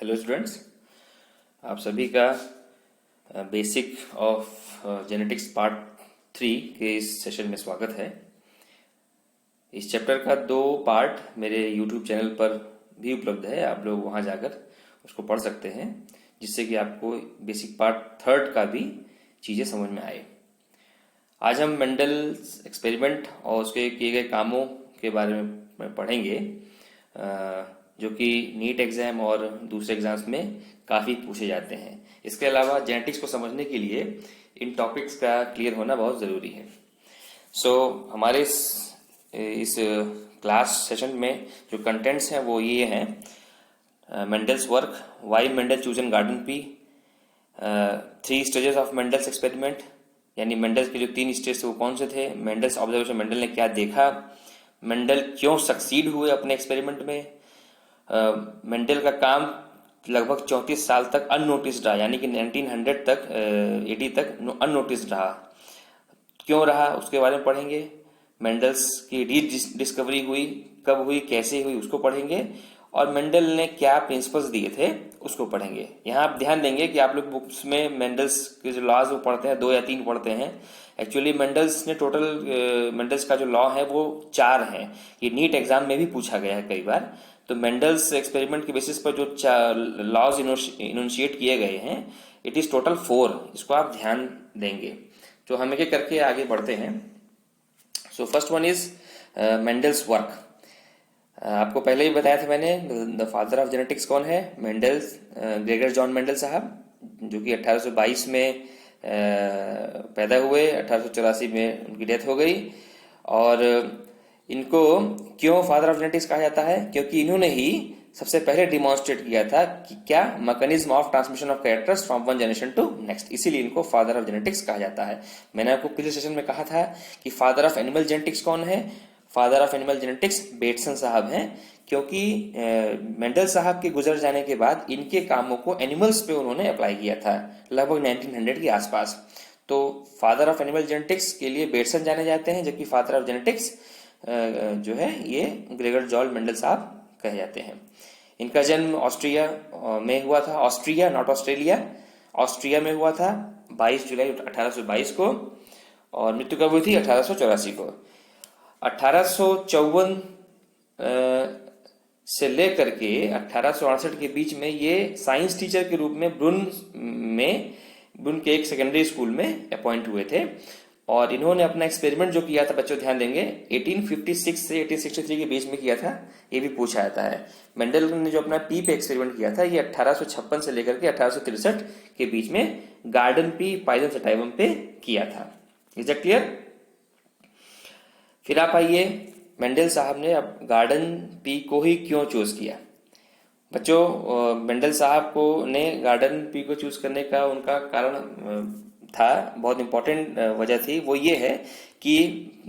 Hello students, आप सभी का बेसिक ऑफ जेनेटिक्स पार्ट 3 के इस सेशन में स्वागत है। इस चैप्टर का 2 पार्ट मेरे यूट्यूब चैनल पर भी उपलब्ध है, आप लोग वहां जाकर उसको पढ़ सकते हैं, जिससे कि आपको बेसिक पार्ट 3 का भी चीज़ें समझ में आए। आज हम मेंडल एक्सपेरिमेंट और उसके किए गए कामों के बारे में पढ़ेंगे, जो कि नीट एग्जाम और दूसरे एग्जाम्स में काफ़ी पूछे जाते हैं। इसके अलावा जेनेटिक्स को समझने के लिए इन टॉपिक्स का क्लियर होना बहुत ज़रूरी है। हमारे इस क्लास सेशन में जो कंटेंट्स हैं वो ये हैं: Mendel's work, why Mendel chosen garden pea, 3 stages of Mendel's experiment, यानी मेंडल्स के जो 3 स्टेज थे वो कौन से थे, मेंडल्स ऑब्जर्वेशन, मेंडल ने क्या देखा, मेंडल क्यों सक्सीड हुए अपने एक्सपेरिमेंट में, मेंडल का काम लगभग 34 साल तक अननोटिस्ड रहा, यानी कि 1900 तक 80 तक अननोटिस्ड रहा। क्यों रहा उसके बारे में पढ़ेंगे। मेंडल्स की डिस्कवरी हुई, कब हुई, कैसे हुई, उसको पढ़ेंगे। और मेंडल ने क्या प्रिंसिपल्स दिए थे उसको पढ़ेंगे। यहाँ आप ध्यान देंगे कि आप लोग बुक्स में मेंडल्स के जो लॉज वो पढ़ते हैं 2 या 3 पढ़ते हैं। एक्चुअली मेंडल्स ने टोटल मेंडल्स का जो लॉ है वो 4 है। ये नीट एग्जाम में भी पूछा गया है कई बार। तो मेंडल्स एक्सपेरिमेंट के बेसिस पर जो लॉज इनिशिएट किए गए हैं, इट इज टोटल 4। इसको आप ध्यान देंगे। तो हम एक एक करके आगे बढ़ते हैं। First one is Mendel's work. आपको पहले ही बताया था मैंने, द फादर ऑफ जेनेटिक्स कौन है? मेंडल्स, ग्रेगर जॉन मेंडल साहब, जो कि 1822 में पैदा हुए, 1884 में उनकी डेथ हो गई। और इनको क्यों फादर ऑफ जेनेटिक्स कहा जाता है? क्योंकि इन्होंने ही सबसे पहले डिमॉन्स्ट्रेट किया था कि क्या mechanism of transmission of characters from one generation to next, इसीलिए इनको फादर ऑफ जेनेटिक्स कहा जाता है। मैंने आपको पिछले सेशन में कहा था कि फादर ऑफ एनिमल जेनेटिक्स कौन है? Father of animal genetics Bateson साहब हैं, क्योंकि मेंडल साहब के गुजर जाने के बाद इनके कामों को एनिमल्स पे उन्होंने अप्लाई किया था, लगभग 1900 के आसपास। तो फादर ऑफ एनिमल जेनेटिक्स के लिए बेटसन जाने जाते हैं, जबकि फादर ऑफ जेनेटिक्स जो है ये ग्रेगर जॉर्ज मेंडल साहब कहे जाते हैं। इनका जन्म ऑस्ट्रिया में हुआ था, ऑस्ट्रिया नॉट ऑस्ट्रेलिया, ऑस्ट्रिया में हुआ था 22 जुलाई 1822 को, और मृत्यु कब हुई थी? 1884 को। 1854 से लेकर के 1868 के बीच में ये साइंस टीचर के रूप में ब्रुन के एक सेकेंडरी स्कूल में अपॉइंट हुए थे। और इन्होंने अपना एक्सपेरिमेंट जो किया था, बच्चों ध्यान देंगे, 1856 से 1863 के बीच में किया था, ये भी पूछा जाता है। मेंडल ने जो अपना पी पे एक्सपेरिमेंट किया था, ये 1856 से लेकर के 1863 के बीच में गार्डन पी पाइजन सटाइवम पे किया था। Is it clear? फिर आप आइए, मेंडल साहब ने अब गार्डन पी को ही क्यों चूज किया? बच्चों, मेंडल साहब को ने गार्डन पी को चूज करने का उनका कारण था, बहुत इंपॉर्टेंट वजह थी। वो ये है कि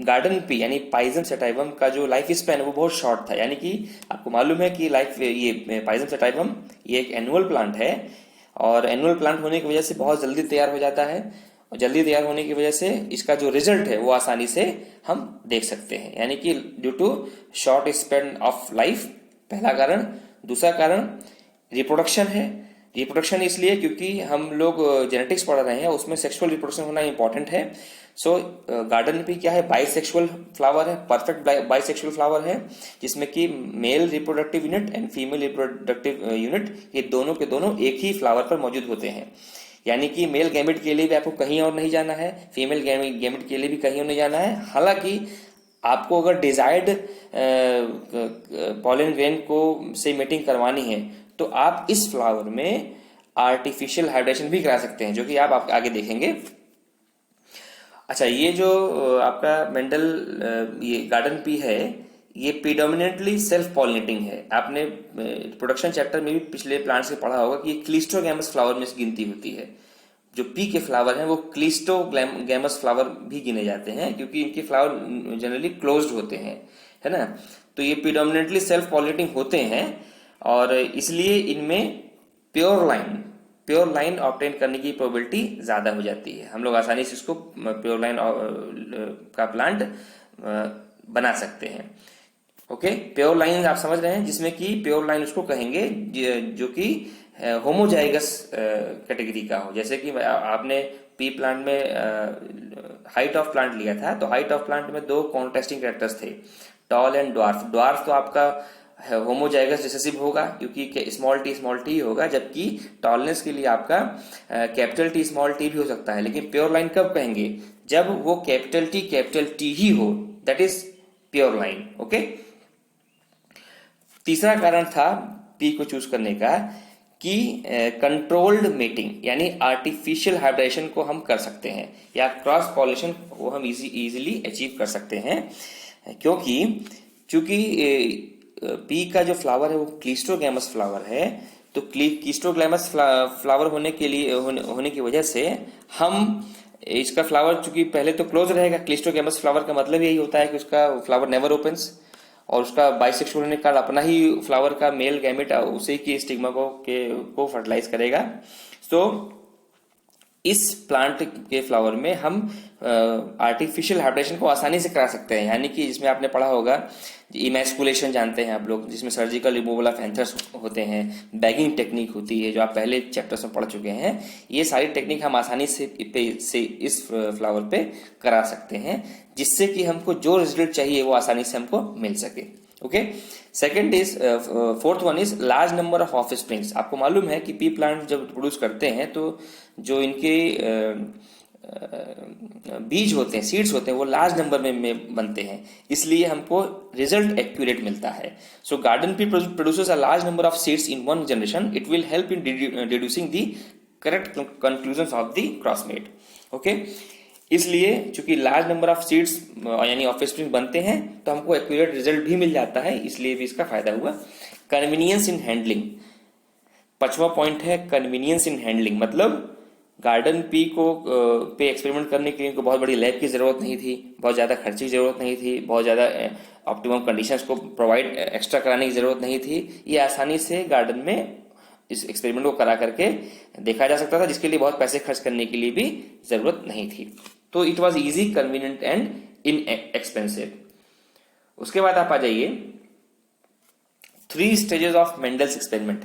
गार्डन पी यानी पाइजम सटाइवम का जो लाइफ स्पैन है वो बहुत शॉर्ट था। यानी कि आपको मालूम है कि ये पाइजम सटाइवम ये एक एनुअल प्लांट है, और एनुअल प्लांट होने की वजह से बहुत जल्दी तैयार हो जाता है, और जल्दी तैयार होने की वजह से इसका जो रिजल्ट है वो आसानी से हम देख सकते हैं, यानी कि due to short span of life, पहला कारण। दूसरा कारण रिप्रोडक्शन है। रिप्रोडक्शन इसलिए क्योंकि हम लोग जेनेटिक्स पढ़ रहे हैं, उसमें सेक्सुअल रिप्रोडक्शन होना इंपॉर्टेंट है। गार्डन पी क्या है? बाइसेक्सुअल फ्लावर है, परफेक्ट बाइसेक्सुअल फ्लावर है, जिसमें कि male reproductive unit and female reproductive unit, ये दोनों के दोनों एक ही फ्लावर पर मौजूद होते हैं। यानी कि मेल गैमेट के लिए भी आपको कहीं और नहीं जाना है, फीमेल गैमेट के लिए भी कहीं और नहीं जाना है। हालांकि आपको अगर डिजायर्ड पॉलन ग्रेन को से मीटिंग करवानी है तो आप इस फ्लावर में आर्टिफिशियल हाइब्रिडेशन भी करा सकते हैं, जो कि आप आगे देखेंगे। अच्छा, ये जो आपका मेंडल ये गार्डन पी है, ये प्रीडोमिनेंटली सेल्फ पॉलिनेटिंग है। आपने प्रोडक्शन चैप्टर में भी पिछले प्लांट से पढ़ा होगा कि ये क्लिस्टोगैमस फ्लावर में से गिनती होती है। जो पी के फ्लावर हैं वो क्लिस्टोगैमस फ्लावर भी गिने जाते हैं, क्योंकि इनके फ्लावर जनरली क्लोज्ड होते हैं, है ना। तो ये प्रीडोमिनेंटली सेल्फ पॉलिनेटिंग होते हैं, और इसलिए इनमें प्योर लाइन ऑब्टेन करने की प्रोबेबिलिटी ज़्यादा हो जाती है। हम लोग आसानी से इसको प्योर लाइन का प्लांट बना सकते हैं। ओके, प्योर लाइन आप समझ रहे हैं, जिसमें कि प्योर लाइन उसको कहेंगे जो कि होमोजाइगस कैटेगरी का हो। जैसे कि आपने पी प्लांट में हाइट ऑफ प्लांट लिया था, तो हाइट ऑफ प्लांट में दो कॉन्ट्रास्टिंग कैरेक्टर्स थे, टॉल एंड ड्वार्फ। ड्वार्फ तो आपका होमोजाइगस रिसेसिव होगा क्योंकि स्मॉल टी होगा, जबकि टॉलनेस के लिए आपका कैपिटल टी स्मॉल टी भी हो सकता है। लेकिन प्योर लाइन कब कहेंगे? जब वो कैपिटल टी ही हो, that is pure line. Okay, तीसरा कारण था पी को चूज करने का कि कंट्रोल्ड मेटिंग यानी आर्टिफिशियल हाइब्रिडेशन को हम कर सकते हैं, या क्रॉस पॉलिनेशन को हम इजीली अचीव कर सकते हैं, क्योंकि पी का जो फ्लावर है वो क्लिस्ट्रोगैमस फ्लावर है। तो क्लिस्ट्रोगैमस फ्लावर होने की वजह से हम इसका फ्लावर, चूंकि पहले तो क्लोज रहेगा, क्लिस्ट्रोगैमस फ्लावर का मतलब यही होता है कि उसका फ्लावर नेवर ओपन्स, और उसका बाइसेक्सुअल होने का अपना ही फ्लावर का मेल गैमेट उसी की स्टिग्मा को फर्टिलाइज करेगा। तो इस प्लांट के फ्लावर में हम आर्टिफिशियल हाइब्रिडेशन को आसानी से करा सकते हैं, यानी कि जिसमें आपने पढ़ा होगा इमैस्कुलेशन, जानते हैं आप लोग, जिसमें सर्जिकल रिमूवल ऑफ एंथर्स होते हैं, बैगिंग टेक्निक होती है जो आप पहले चैप्टर्स में पढ़ चुके हैं। ये सारी टेक्निक हम आसानी से इस फ्लावर पे करा सकते हैं, जिससे कि हमको जो रिजल्ट चाहिए वो आसानी से हमको मिल सके। Okay, second is, fourth one is large number of of springs. आपको मालूम है कि पी प्लांट जब प्रोड्यूस करते हैं तो जो इनके बीज होते हैं, सीड्स होते हैं, वो लार्ज नंबर में बनते हैं, इसलिए हमको रिजल्ट एक्यूरेट मिलता है। So garden pea produces a large number of seeds in one generation, it will help in deducing the correct conclusion of the cross mate. Okay, इसलिए चूंकि लार्ज नंबर ऑफ सीड्स यानी ऑफस्प्रिंग बनते हैं तो हमको accurate result भी मिल जाता है, इसलिए भी इसका फायदा हुआ। कन्वीनियंस इन हैंडलिंग, पांचवा पॉइंट है कन्वीनियंस इन हैंडलिंग। मतलब गार्डन पी पे एक्सपेरिमेंट करने के लिए बहुत बड़ी लैब की जरूरत नहीं थी, बहुत ज्यादा खर्चे की जरूरत नहीं थी, बहुत ज्यादा ऑप्टिमम कंडीशंस को प्रोवाइड एक्स्ट्रा कराने की जरूरत नहीं थी। ये आसानी से गार्डन में इस एक्सपेरिमेंट को करा करके देखा जा सकता था, जिसके लिए बहुत पैसे खर्च करने की लिए भी जरूरत नहीं थी। तो it was easy, convenient and in expensive. उसके बाद आप आ जाइए 3 stages of Mendel's experiment.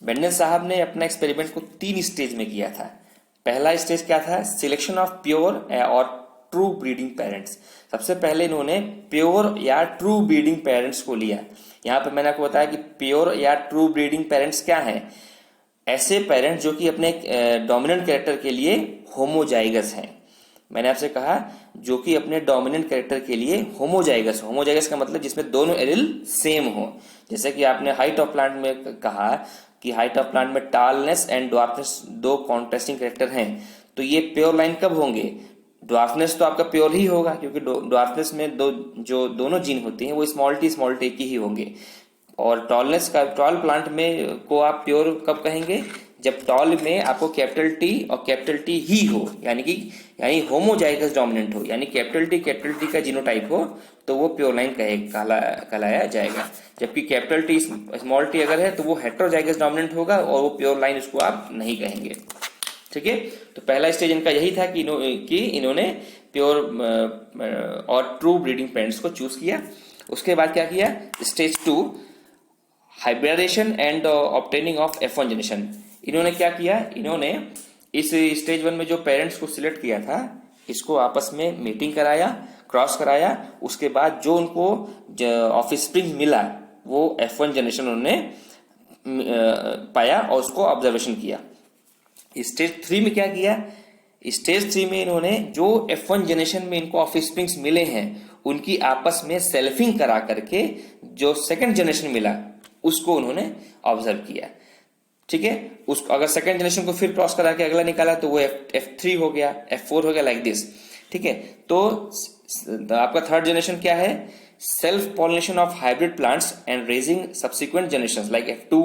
Mendel साहब ने अपना एक्सपेरिमेंट को 3 स्टेज में किया था। पहला स्टेज क्या था? सिलेक्शन ऑफ प्योर और ट्रू ब्रीडिंग पेरेंट्स। सबसे पहले इन्होंने प्योर या ट्रू ब्रीडिंग पेरेंट्स को लिया। यहां पर मैंने आपको बताया कि प्योर या ट्रू ब्रीडिंग पेरेंट्स क्या है? ऐसे पेरेंट्स जो कि अपने डोमिनेंट कैरेक्टर के लिए होमोजाइगस हैं। मैंने आपसे कहा जो कि अपने डोमिनेंट कैरेक्टर के लिए होमोजाइगस। होमोजाइगस का मतलब जिसमें दोनों एलिल सेम हो। जैसे कि आपने हाइट ऑफ प्लांट में कहा कि हाइट ऑफ प्लांट में टालनेस एंड ड्वार्फनेस दो कॉन्ट्रास्टिंग कैरेक्टर हैं, तो ये प्योर लाइन कब होंगे? ड्वार्फनेस तो आपका प्योर ही होगा, क्योंकि ड्वार्फनेस में जो दोनों जीन होती हैं वो स्मॉल टी की ही होंगे। और टॉलनेस का, टॉल प्लांट में को आप प्योर कब कहेंगे? जब टॉल में आपको कैपिटल टी और कैपिटल टी ही हो, यानी होमोजाइगस डोमिनेंट हो, यानी कैपिटल टी का जीनोटाइप हो, तो वो प्योर लाइन कहलाया जाएगा। जबकि कैपिटल टी स्मॉल टी अगर है तो वो हेट्रोजाइगस डोमिनेंट होगा और वो प्योर लाइन उसको आप नहीं कहेंगे। ठीक है, तो पहला स्टेज इनका यही था कि इन्होंने प्योर और ट्रू ब्रीडिंग पेरेंट्स को चूज किया। उसके बाद क्या किया? Stage 2, hybridisation and obtaining of F1 generation. इन्होंने क्या किया? इन्होंने इस स्टेज 1 में जो पेरेंट्स को सिलेक्ट किया था, इसको आपस में मीटिंग कराया, क्रॉस कराया। उसके बाद जो उनको ऑफस्प्रिंग मिला वो F1 जनरेशन उन्होंने पाया और उसको ऑब्जर्वेशन किया। स्टेज 3 में क्या किया? स्टेज 3 में इन्होंने जो F1 जनरेशन में इनको ऑफस्प्रिंग्स मिले हैं उनकी आपस में सेल्फिंग करा करके जो सेकंड जनरेशन मिला उसको उन्होंने ऑब्जर्व किया। ठीक है, उसको अगर सेकंड जनरेशन को फिर क्रॉस करा के अगला निकाला तो वो F3 हो गया, F4 हो गया, लाइक दिस। ठीक है, तो आपका थर्ड जनरेशन क्या है? Self pollination of hybrid plants and raising subsequent generations like F2,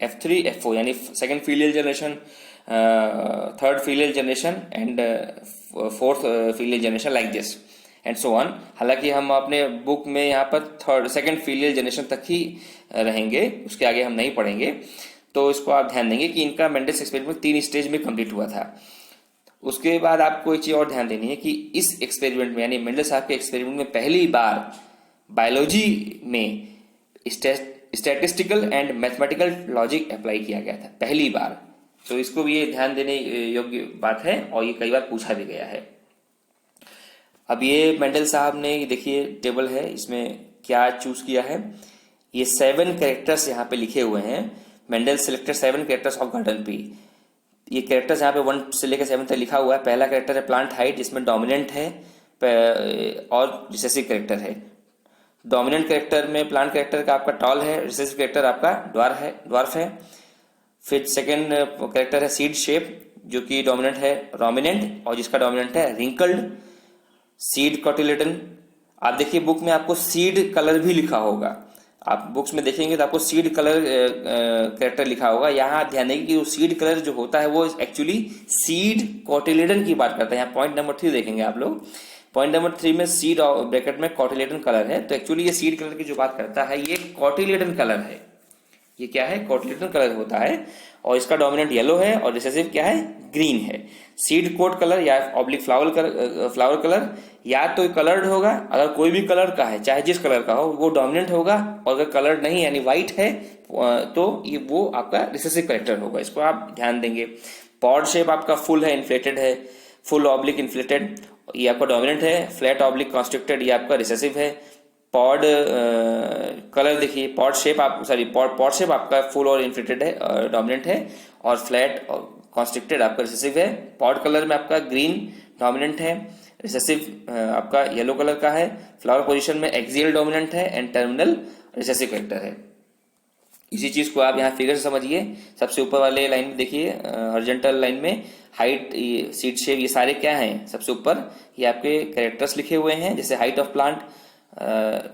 F3, F4, यानी second filial generation, third filial generation and fourth filial generation, like this and so on. हालांकि हम अपने बुक में यहाँ पर second filial generation तक ही रहेंगे, उसके आगे हम नहीं पढ़ेंगे। तो इसको आप ध्यान देंगे कि इनका मेंडल्स एक्सपेरिमेंट 3 स्टेज में कंप्लीट हुआ था। उसके बाद आपको एक चीज और ध्यान देनी है कि इस एक्सपेरिमेंट में, यानी मेंडल साहब के एक्सपेरिमेंट में पहली बार बायोलॉजी में statistical and mathematical logic apply किया गया था पहली बार। तो इसको भी ये ध्यान देने योग्य बात है और ये कई बार पूछा भी गया है। अब ये मेंडल साहब ने देखिए टेबल है, इसमें क्या चूज किया है, ये 7 कैरेक्टर्स यहाँ पे लिखे हुए हैं। Mendel selected 7 characters of garden pea. ये कैरेक्टर्स यहाँ पे 1 से लेकर 7 तक लिखा हुआ है। पहला कैरेक्टर है प्लांट हाइट, जिसमें डोमिनेंट है और रिसेसिव कैरेक्टर है। डोमिनेंट कैरेक्टर में प्लांट कैरेक्टर का आपका टॉल है, रिसेसिव कैरेक्टर आपका ड्वार्फ है। फिर सेकेंड कैरेक्टर है सीड शेप, जो कि डोमिनेंट है रोमिनेंट और जिसका डोमिनेंट है रिंकल्ड। सीड कॉटिलेडन, आप देखिए बुक में आपको सीड कलर भी लिखा होगा, आप बुक्स में देखेंगे तो आपको सीड कलर कैरेक्टर लिखा होगा। यहाँ आप ध्यान देंगे कि वो सीड कलर जो होता है वो एक्चुअली सीड कॉटिलेडन की बात करता है। यहाँ पॉइंट नंबर 3 देखेंगे आप लोग, पॉइंट नंबर 3 में सीड ब्रैकेट में कॉटिलेडन कलर है। तो एक्चुअली ये सीड कलर की जो बात करता है ये कॉटिलेडन कलर है। ये क्या है, कॉटिलेडन कलर होता है और इसका डोमिनेंट येलो है और रिसेसिव क्या है, ग्रीन है। सीड कोट कलर या ऑब्लिक फ्लावर कलर या तो कलर्ड होगा, अगर कोई भी कलर का है चाहे जिस कलर का हो वो डोमिनेंट होगा, और अगर कलर्ड नहीं यानी व्हाइट है तो ये वो आपका रिसेसिव कैरेक्टर होगा। इसको आप ध्यान देंगे। पॉड शेप आपका फुल है, इन्फ्लेटेड है, फुल ऑब्लिक इन्फ्लेटेड, ये आपका डोमिनेंट है। फ्लैट ऑब्लिक कॉन्स्ट्रिक्टेड ये आपका रिसेसिव है। पॉड कलर देखिए, पॉड शेप आपका फुल और इन्फ्लेटेड है, डोमिनेंट है, और फ्लैट और कॉन्स्ट्रिक्टेड आपका रिसेसिव है। पॉड कलर में आपका ग्रीन डोमिनेंट है, रिसेसिव आपका येलो कलर का है। फ्लावर पोजीशन में एक्सियल डोमिनेंट है एंड टर्मिनल रिसेसिव कैरेक्टर है। इसी चीज को आप यहाँ फिगर से समझिए। सबसे ऊपर वाले लाइन में देखिए, हॉरिजॉन्टल लाइन में हाइट, सीड शेप, ये सारे क्या हैं, सबसे ऊपर ये आपके कैरेक्टर्स लिखे हुए हैं, जैसे हाइट ऑफ प्लांट,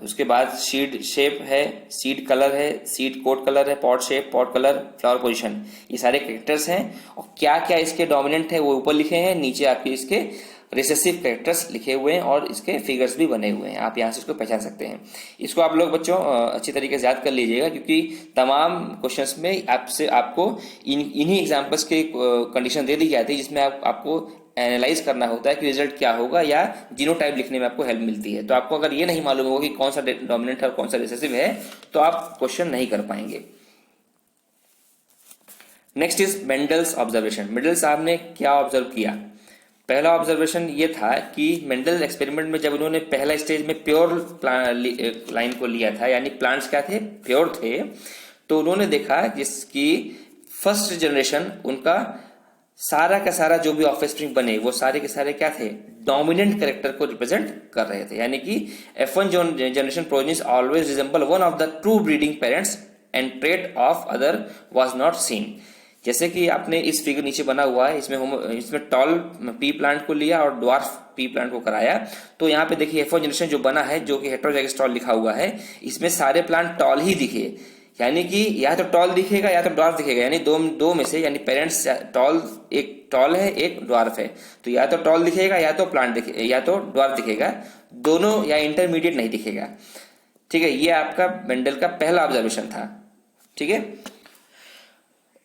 उसके बाद सीड शेप है, सीड कलर है, सीड कोट कलर है, pot shape, pot colour, flower position, ये सारे कैरेक्टर्स हैं। और क्या क्या इसके डोमिनेंट है वो ऊपर लिखे हैं, नीचे आपके इसके रिसेसिव कैरेक्टर्स लिखे हुए हैं और इसके फिगर्स भी बने हुए हैं। आप यहाँ से इसको पहचान सकते हैं। इसको आप लोग बच्चों अच्छी तरीके से याद कर लीजिएगा, क्योंकि तमाम क्वेश्चंस में आपको इन्हीं एग्जाम्पल्स के कंडीशन दे दी जाती है, जिसमें आपको एनालाइज करना होता है कि रिजल्ट क्या होगा, या जीनोटाइप लिखने में आपको हेल्प मिलती है। तो आपको अगर ये नहीं मालूम होगा कि कौन सा डोमिनेंट है और कौन सा रिसेसिव है, तो आप क्वेश्चन नहीं कर पाएंगे। Next is Mendel's observation. Mendel साहब ने क्या ऑब्जर्व किया? पहला ऑब्जर्वेशन ये था कि मेंडल एक्सपेरिमेंट में जब उन्होंने पहला स्टेज में प्योर लाइन को लिया था, यानी प्लांट्स क्या थे, प्योर थे, तो उन्होंने देखा जिसकी फर्स्ट जनरेशन उनका सारा का सारा जो भी ऑफस्प्रिंग बने वो सारे के सारे क्या थे, डोमिनेंट कैरेक्टर को रिप्रेजेंट कर रहे थे। यानी कि F1 generation progenies always resemble one of the true breeding parents and trait of other was not seen. जैसे कि आपने इस फिगर नीचे बना हुआ है, इसमें टॉल पी प्लांट को लिया और ड्वार्फ पी प्लांट को कराया, तो यहाँ पे देखिए F1 जनरेशन जो बना है, जो कि हेटेरोजाइगस टॉल लिखा हुआ है, इसमें सारे प्लांट टॉल ही दिखे। यानी कि या तो टॉल दिखेगा या तो ड्वार्फ दिखेगा, यानी दो में से, यानी पेरेंट्स टॉल, एक टॉल है एक ड्वार्फ है, तो या तो टॉल दिखेगा या तो या तो ड्वार्फ दिखेगा, दोनों या इंटरमीडिएट नहीं दिखेगा। ठीक है, ये आपका मेंडल का पहला ऑब्जर्वेशन था। ठीक है,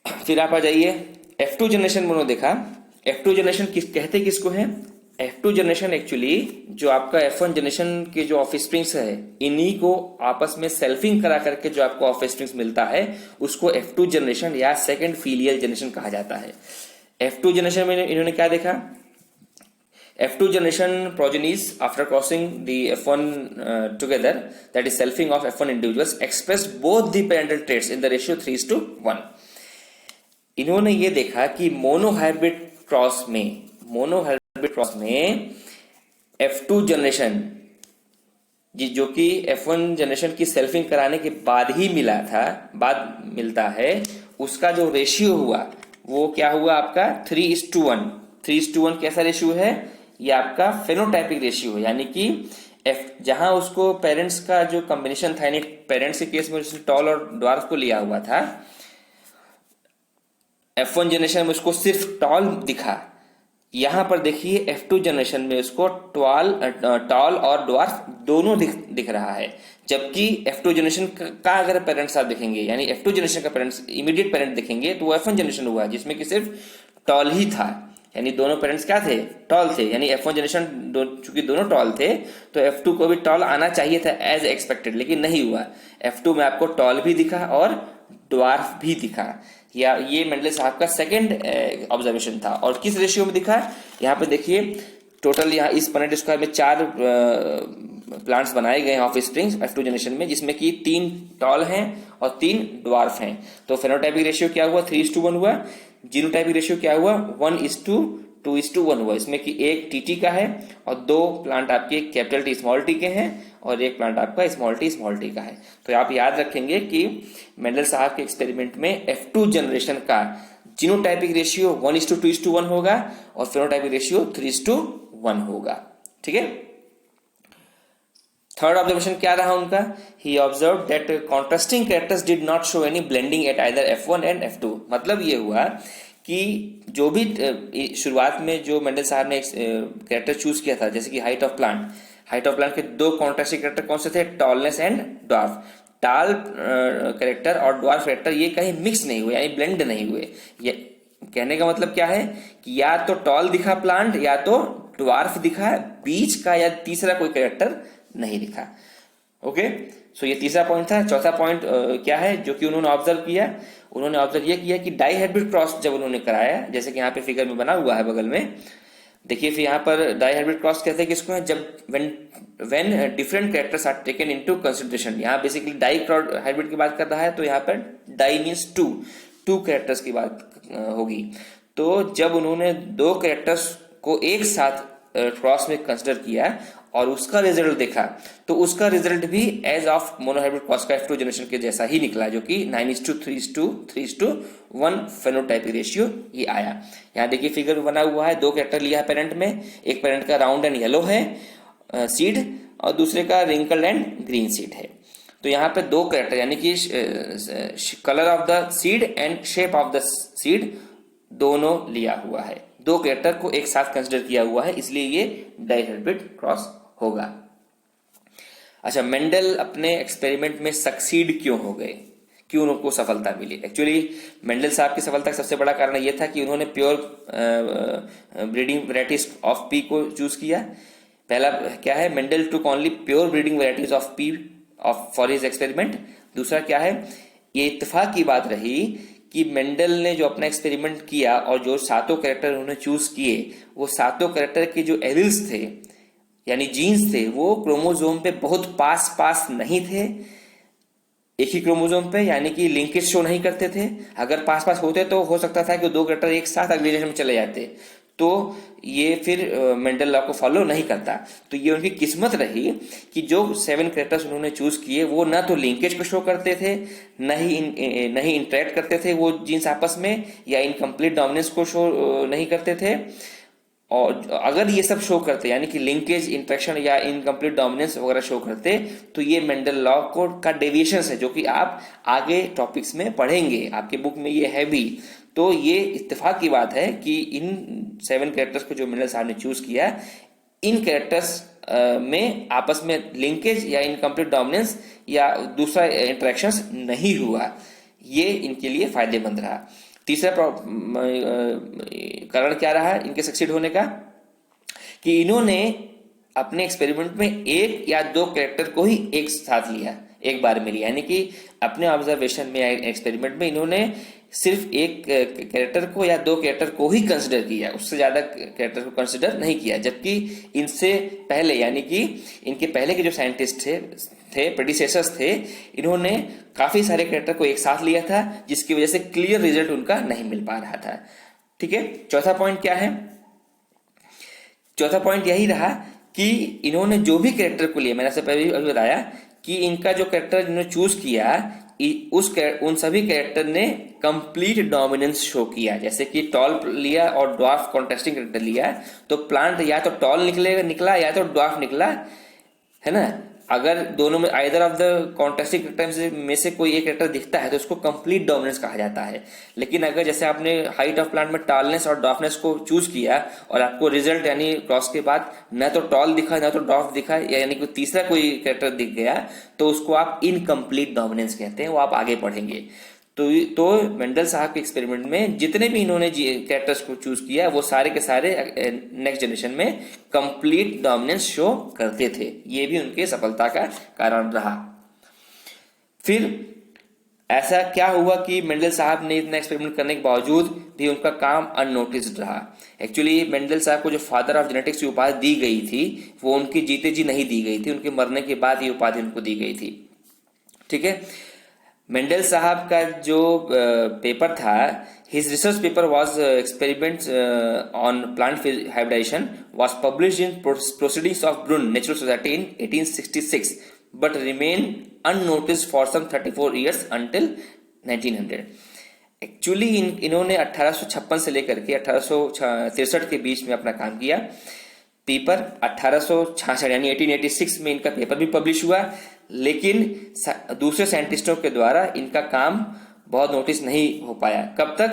फिर आप आ जाइए F2 जनरेशन में उन्होंने देखा। F2 जनरेशन कहते किसको है? F2 जनरेशन एक्चुअली जो आपका F1 जनरेशन के जो ऑफस्प्रिंग्स है, इन्हीं को आपस में सेल्फिंग करा करके जो आपको ऑफस्प्रिंग्स मिलता है, उसको F2 जनरेशन या सेकंड फीलियल जनरेशन कहा जाता है। F2 जनरेशन में इन्होंने क्या देखा? F2 generation progenies after crossing the F1 together, that is selfing of F1 individuals, expressed both the parental traits in the ratio 3:1। इन्होंने ये देखा कि मोनोहाइब्रिड क्रॉस में F2 जनरेशन जो कि F1 जनरेशन की सेल्फिंग कराने के बाद ही मिलता है, उसका जो रेशियो हुआ वो क्या हुआ आपका 3:1। 3:1 कैसा रेशियो है? ये आपका फेनोटाइपिक रेशियो है। यानी कि जहां उसको पेरेंट्स का जो कॉम्बिनेशन था, यानी पेरेंट्स के केस में उसने टॉल और ड्वार्फ को लिया हुआ था, F1 जनरेशन में उसको सिर्फ टॉल दिखा। यहां पर देखिए F2 जनरेशन में उसको टॉल और ड्वार्फ दोनों दिख रहा है। जबकि F2 जनरेशन का अगर पेरेंट्स आप देखेंगे, यानी F2 जनरेशन का पेरेंट्स इमीडिएट पेरेंट देखेंगे, तो वो F1 जनरेशन हुआ जिसमें कि सिर्फ टॉल ही था। यानी दोनों पेरेंट्स क्या थे, टॉल थे, यानी F1 जनरेशन चूंकि दोनों टॉल थे तो F2 को भी टॉल आना चाहिए था एज एक्सपेक्टेड, लेकिन नहीं हुआ। F2 में आपको टॉल भी दिखा और ड्वार्फ भी दिखा, या ये मेंडल साहब का सेकंड ऑब्जर्वेशन था। और किस रेशियो में दिखा, यहाँ पे देखिए टोटल यहाँ इस पनेट स्क्वायर में 4 प्लांट्स बनाए गए हैं ऑफ स्प्रिंग्स F2 जनरेशन में, जिसमें कि 3 टॉल हैं और 3 ड्वार्फ हैं। तो फेनोटाइपिक रेशियो क्या हुआ, 3:1 हुआ। जीनोटाइपिक रेशियो क्या हुआ, 1:2:1 हुआ। इसमें कि एक टीटी का है और 2 प्लांट आपके कैपिटल टी स्मॉल टी के हैं और एक प्लांट आपका स्मॉल टी का है। तो आप याद रखेंगे कि मेंडल साहब के एक्सपेरिमेंट में F2 जनरेशन का जीनोटाइपिक रेशियो 1:2:1 होगा और फेनोटाइपिक रेशियो 3:1 होगा। ठीक है। थर्ड ऑब्जर्वेशन क्या रहा उनका, he observe that contrasting characters did not show any blending at either F1 and F2। मतलब ये हुआ कि जो भी शुरुआत में जो मेंडल साहब ने कैरेक्टर चूज किया था, जैसे कि हाइट ऑफ प्लांट के 2 कॉन्ट्रास्टिंग कैरेक्टर कौन से थे, टॉलनेस एंड ड्वार्फ। टाल कैरेक्टर और ड्वार्फ कैरेक्टर ये कहीं मिक्स नहीं हुए, यानी ब्लेंड नहीं हुए। ये कहने का मतलब क्या है कि या तो टॉल दिखा प्लांट या तो ड्वार्फ दिखा, बीच का या तीसरा कोई कैरेक्टर नहीं दिखा। ओके, सो ये तीसरा पॉइंट था। चौथा पॉइंट क्या है जो कि उन्होंने ऑब्जर्व किया, उन्होंने ऑब्जर्व ये किया कि डाई हाइब्रिड क्रॉस जब उन्होंने कराया, जैसे कि यहाँ पे फिगर में बना हुआ है बगल में, देखिए फिर यहाँ पर डाई हाइब्रिड क्रॉस कहते हैं किसको है, जब when different characters are taken into consideration. यहाँ बेसिकली डाई हाइब्रिड की बात कर रहा है, तो यहाँ पर डाई मीन्स टू कैरेक्टर्स की बात होगी। तो जब उन्होंने 2 कैरेक्टर्स को एक साथ क्रॉस में कंसिडर किया और उसका रिजल्ट देखा, तो उसका रिजल्ट भी एज ऑफ मोनोहाइब्रिड क्रॉस का F2 जनरेशन के जैसा ही निकला, जो कि 9:3:1 फेनोटाइपिक रेशियो ये आया। यहाँ देखिए फिगर में बना हुआ है, 2 कैरेक्टर लिया है पेरेंट में, एक पेरेंट का राउंड एंड येलो है सीड और दूसरे का रिंकल्ड एंड ग्रीन सीड है। तो यहाँ पे 2 कैरेक्टर यानी कि colour of the seed and shape of the seed दोनों लिया हुआ है, 2 कैरेक्टर को एक साथ कंसिडर किया हुआ है, इसलिए ये डाइहाइब्रिड क्रॉस होगा। अच्छा, मेंडल अपने एक्सपेरिमेंट में सक्सीड क्यों हो गए, क्यों उनको सफलता मिली? एक्चुअली मेंडल साहब की सफलता का सबसे बड़ा कारण यह था कि उन्होंने pure breeding varieties of P को चूज किया। पहला क्या है, Mendel took only pure breeding varieties of P for his experiment. दूसरा क्या है, ये इत्तेफाक की बात रही कि मेंडल ने जो अपना एक्सपेरिमेंट किया और जो 7 कैरेक्टर उन्होंने चूज किए, वो 7 कैरेक्टर के जो एलिल्स थे यानी जीन्स थे, वो क्रोमोसोम पे बहुत पास नहीं थे, एक ही क्रोमोसोम पे, यानी कि लिंकेज शो नहीं करते थे। अगर पास होते तो हो सकता था कि 2 कैरेक्टर एक साथ अगले जनरेशन में चले जाते, तो ये फिर मेंडल लॉ को फॉलो नहीं करता। तो ये उनकी किस्मत रही कि जो 7 कैरेक्टर्स उन्होंने चूज किए वो ना तो लिंकेज को शो करते थे, नहीं इंटरेक्ट करते थे वो जीन्स आपस में, या इनकम्प्लीट डोमिनेंस को शो नहीं करते थे। और अगर ये सब शो करते यानी कि लिंकेज, इंट्रैक्शन या इनकम्प्लीट डोमिनेंस वगैरह शो करते, तो ये मेंडल लॉ को का डेविएशन है, जो कि आप आगे टॉपिक्स में पढ़ेंगे, आपके बुक में ये है भी। तो ये इत्तेफाक की बात है कि इन 7 कैरेक्टर्स को जो मेंडल साहब ने चूज किया, इन कैरेक्टर्स में आपस में लिंकेज या इनकम्प्लीट डोमिनेंस या दूसरा इंटरेक्शंस नहीं हुआ, ये इनके लिए फायदेमंद रहा। तीसरा कारण क्या रहा इनके सक्सीड होने का, कि इन्होंने अपने एक्सपेरिमेंट में 1 या 2 कैरेक्टर को ही एक साथ लिया, एक बार में लिया, यानी कि अपने ऑब्जर्वेशन में एक्सपेरिमेंट में इन्होंने सिर्फ 1 कैरेक्टर को या 2 कैरेक्टर को ही कंसिडर किया, उससे ज्यादा कैरेक्टर को कंसिडर नहीं किया। जबकि इनसे पहले यानी कि इनके पहले के जो साइंटिस्ट थे प्रेडिसेसर्स थे, इन्होंने काफी सारे कैरेक्टर को एक साथ लिया था, जिसकी वजह से क्लियर रिजल्ट उनका नहीं मिल पा रहा था। ठीक है, चौथा पॉइंट क्या है, चौथा पॉइंट यही रहा कि इन्होंने जो भी कैरेक्टर को लिया, मैंने आपसे पहले अभी बताया कि इनका जो कैरेक्टर इन्होंने चूज किया, उन सभी कैरेक्टर ने कंप्लीट डोमिनेंस शो किया। जैसे कि टॉल लिया और ड्वार्फ कॉन्ट्रास्टिंग कैरेक्टर लिया, तो प्लांट या तो टॉल निकला या तो ड्वार्फ निकला, है ना। अगर दोनों में either of the contrasting character में से कोई एक कैरेक्टर दिखता है तो उसको कंप्लीट डोमिनेंस कहा जाता है। लेकिन अगर जैसे आपने हाइट ऑफ प्लांट में टॉलनेस और डॉर्फनेस को चूज किया और आपको रिजल्ट यानी क्रॉस के बाद न तो टॉल दिखा न तो डॉर्फ दिखा, यानी कि तीसरा कोई कैरेक्टर दिख गया, तो उसको आप इनकम्प्लीट डोमिनेंस कहते हैं, वो आप आगे पढ़ेंगे। तो मेंडल साहब के एक्सपेरिमेंट में जितने भी इन्होंने कैरेक्टर्स को चूज किया वो सारे के सारे नेक्स्ट जनरेशन में कंप्लीट डोमिनेंस शो करते थे। ये भी उनके सफलता का कारण रहा। फिर ऐसा क्या हुआ कि मेंडल साहब ने इतना एक्सपेरिमेंट करने के बावजूद भी उनका काम अननोटिस्ड रहा। एक्चुअली मेंडल साहब को जो फादर ऑफ जेनेटिक्स की उपाधि दी गई थी वो उनके जीते जी नहीं दी गई थी, उनके मरने के बाद ये उपाधि उनको दी गई थी। ठीक है, मेंडल साहब का जो पेपर था, his research paper was experiments on plant hybridisation was published in proceedings of Brunn natural society in 1866 but remain unnoticed for some 34 years until 1900। Actually इन्होंने 1856 से लेकर के 1863 के बीच में अपना काम किया। पेपर 1866 यानी 1886 में इनका पेपर भी पब्लिश हुआ, लेकिन दूसरे साइंटिस्टों के द्वारा इनका काम बहुत नोटिस नहीं हो पाया। कब तक?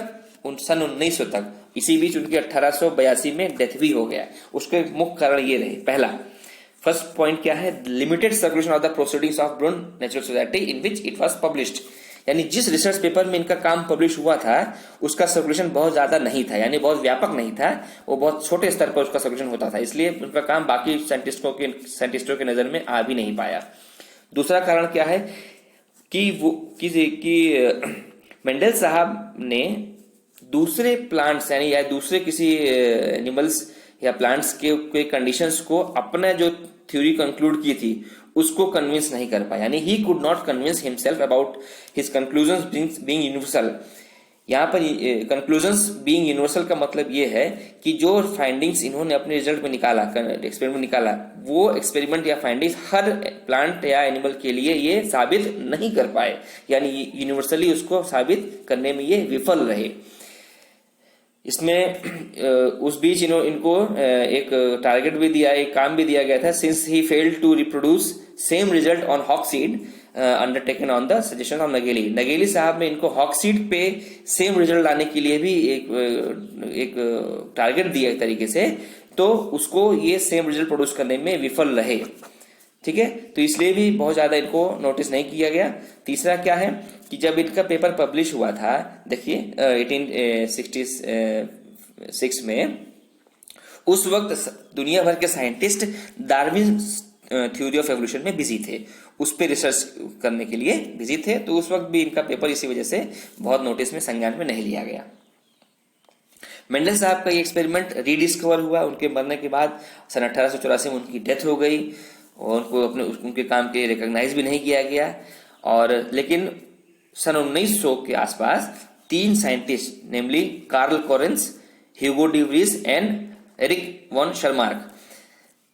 सन 1900 तक। इसी बीच उनकी 1882 में डेथ भी हो गया। उसके मुख्य कारण ये रहे। पहला, फर्स्ट पॉइंट क्या है? Limited circulation of the proceedings of Brunn natural society in which it was published. यानी जिस रिसर्च पेपर में इनका काम पब्लिश हुआ था उसका सर्कुलेशन बहुत ज्यादा नहीं था, यानी बहुत व्यापक नहीं था, वो बहुत छोटे स्तर पर उसका सर्कुलेशन होता था, इसलिए उनका काम बाकी साइंटिस्टों के नजर में आ भी नहीं पाया। दूसरा कारण क्या है कि मेंडल साहब ने दूसरे प्लांट्स यानी या दूसरे किसी एनिमल्स या प्लांट्स के कंडीशंस को अपना जो थ्योरी कंक्लूड की थी उसको कन्विंस नहीं कर पाया, यानी he could not convince himself about his conclusions being universal. यहाँ पर कंक्लूजंस बीइंग यूनिवर्सल का मतलब ये है कि जो फाइंडिंग्स इन्होंने अपने रिजल्ट में निकाला, एक्सपेरिमेंट में निकाला, वो एक्सपेरिमेंट या फाइंडिंग्स हर प्लांट या एनिमल के लिए ये साबित नहीं कर पाए, यानी यूनिवर्सली उसको साबित करने में ये विफल रहे। इसमें उस बीच इनको एक टारगेट भी दिया, एक काम भी दिया गया था। Since he failed to reproduce same result on hawk seed undertaken on the suggestion of Nageli साहब ने इनको हॉक सीड पे सेम रिजल्ट लाने के लिए भी एक टारगेट दिया एक तरीके से, तो उसको ये सेम रिजल्ट प्रोड्यूस करने में विफल रहे। ठीक है, तो इसलिए भी बहुत ज्यादा इनको नोटिस नहीं किया गया। तीसरा क्या है कि जब इनका पेपर पब्लिश हुआ था, देखिए 1866 में, उस वक्त दुनिया भर के scientist Darwin theory of evolution में बिजी थे, उस पर रिसर्च करने के लिए बिजी थे, तो उस वक्त भी इनका पेपर इसी वजह से बहुत नोटिस में, संज्ञान में नहीं लिया गया। मेंडल साहब का ये एक्सपेरिमेंट रीडिस्कवर हुआ उनके मरने के बाद। सन 1884 में उनकी डेथ हो गई और उनको उनके काम के रिकॉग्नाइज भी नहीं किया गया। और लेकिन सन 1900 के आसपास 3 scientist, namely Carl Correns, Hugo de Vries and Erich von Tschermak,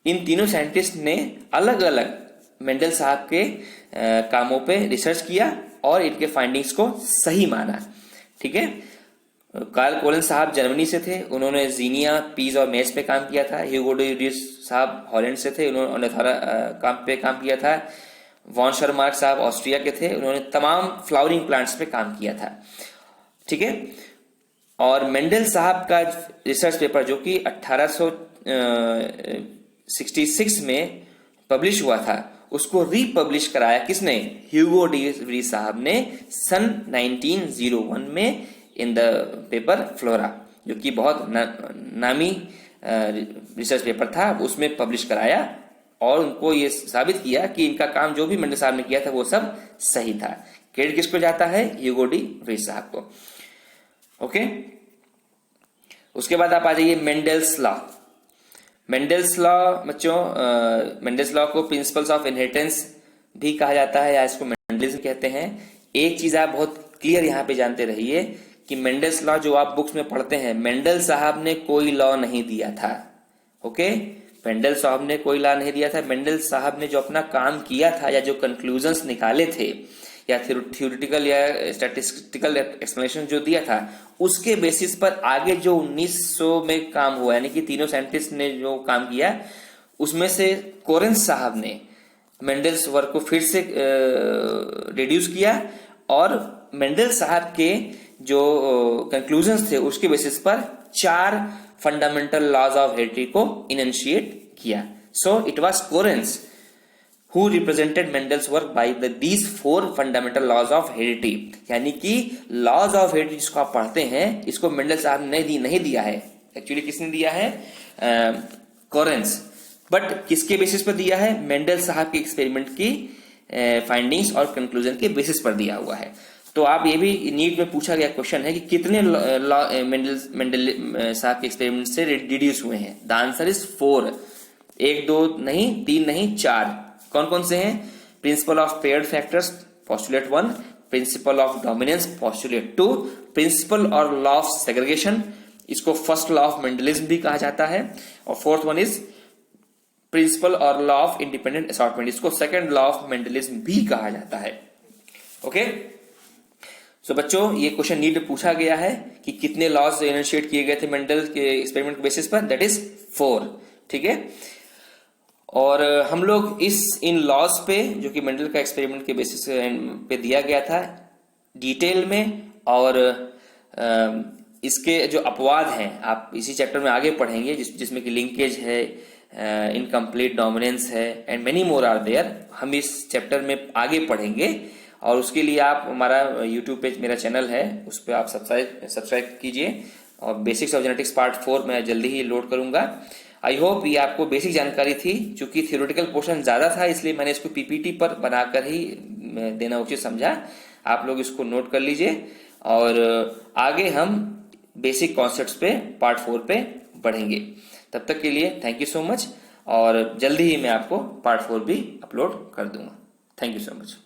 इन तीनों साइंटिस्ट ने अलग अलग मेंडल साहब के कामों पे रिसर्च किया और इनके फाइंडिंग्स को सही माना। ठीक है, कार्ल कोरेंस साहब जर्मनी से थे, उन्होंने जीनिया, पीज और मेज पे काम किया था। ह्यूगो डी व्रीज साहब हॉलैंड से थे, उन्होंने काम किया था। वॉन शर्मार्क साहब ऑस्ट्रिया के थे, उन्होंने तमाम फ्लावरिंग प्लांट्स पे काम किया था। ठीक है, और मेंडल साहब का रिसर्च पेपर जो कि 1866 में पब्लिश हुआ था, उसको रीपब्लिश कराया किसने? ह्यूगो डी व्रीज साहब ने सन 1901 में इन द पेपर फ्लोरा, जो कि बहुत नामी रिसर्च पेपर था, उसमें पब्लिश कराया और उनको ये साबित किया कि इनका काम जो भी मेंडल साहब ने किया था वो सब सही था। क्रेडिट किसको जाता है? ह्यूगो डी व्रीज साहब को। ओके, उसके बाद आप आ जाइए मेंडल्स लॉ। मेंडल्स लॉ बच्चों, मेंडल्स लॉ को प्रिंसिपल्स ऑफ इनहेरिटेंस भी कहा जाता है या इसको मेंडलिज्म कहते हैं। एक चीज आप बहुत क्लियर यहाँ पे जानते रहिए कि मेंडल्स लॉ जो आप बुक्स में पढ़ते हैं, मेंडल साहब ने कोई लॉ नहीं दिया था। ओके, मेंडल साहब ने कोई लॉ नहीं दिया था। मेंडल साहब ने जो अपना काम किया था या जो कंक्लूजन्स निकाले थे या थ्योरेटिकल या स्टैटिस्टिकल एक्सप्लेनेशन जो दिया था, उसके बेसिस पर आगे जो 1900 में काम हुआ, यानी कि तीनों साइंटिस्ट ने जो काम किया, उसमें से कोरेंस साहब ने मेंडल्स वर्क को फिर से रिड्यूस किया और मेंडल साहब के जो कंक्लूजन्स थे उसके बेसिस पर 4 फंडामेंटल लॉज ऑफ हेरिडिटी को इनिशिएट किया। So it was Correns who represented Mendel's work by these 4 fundamental laws of heredity. यानी कि लॉज ऑफ हेरिडिटी जिसको आप पढ़ते हैं, इसको मेंडल साहब ने नहीं दिया है। एक्चुअली किसने दिया है? कोरेंस। बट किसके बेसिस पर दिया है? मेंडल साहब के एक्सपेरिमेंट की फाइंडिंग्स और कंक्लूजन के बेसिस पर दिया हुआ है। तो आप ये भी नीट में पूछा गया क्वेश्चन है कि कितने मेंडल साहब के एक्सपेरिमेंट से डिड्यूस हुए हैं। The answer is 4। 1 2 नहीं, 3 नहीं, 4। कौन कौन से हैं? Principle of paired factors postulate 1, principle of dominance postulate 2, principle और लॉ ऑफ सेग्रीगेशन, इसको फर्स्ट लॉ ऑफ मेंडलिज्म भी कहा जाता है, और फोर्थ वन इज प्रिंसिपल और लॉ ऑफ इंडिपेंडेंट असॉर्टमेंट, इसको सेकंड लॉ ऑफ मेंडलिज्म भी कहा जाता है। ओके, सो बच्चों ये क्वेश्चन नीट में पूछा गया है कि कितने लॉज इनिशिएट किए गए थे मेंडल के एक्सपेरिमेंट के बेसिस पर, दैट इज 4। ठीक है, और हम लोग इन लॉज पे जो कि मेंडल का एक्सपेरिमेंट के बेसिस पे दिया गया था डिटेल में, और इसके जो अपवाद हैं आप इसी चैप्टर में आगे पढ़ेंगे, जिसमें कि लिंकेज है, इनकम्प्लीट डोमिनेंस है, and many more are there. हम इस चैप्टर में आगे पढ़ेंगे, और उसके लिए आप हमारा यूट्यूब पे मेरा चैनल है, उस पर आप सब्सक्राइब कीजिए। और बेसिक्स ऑफ जेनेटिक्स पार्ट 4 मैं जल्दी ही लोड करूंगा। आई होप ये आपको बेसिक जानकारी थी। चूंकि थियोरेटिकल पोर्शन ज्यादा था, इसलिए मैंने इसको पीपीटी पर बनाकर ही देना उचित समझा। आप लोग इसको नोट कर लीजिए, और आगे हम बेसिक कॉन्सेप्ट्स पे पार्ट 4 पे बढ़ेंगे। तब तक के लिए थैंक यू सो मच, और जल्दी ही मैं आपको पार्ट 4 भी अपलोड कर दूंगा। Thank you so much.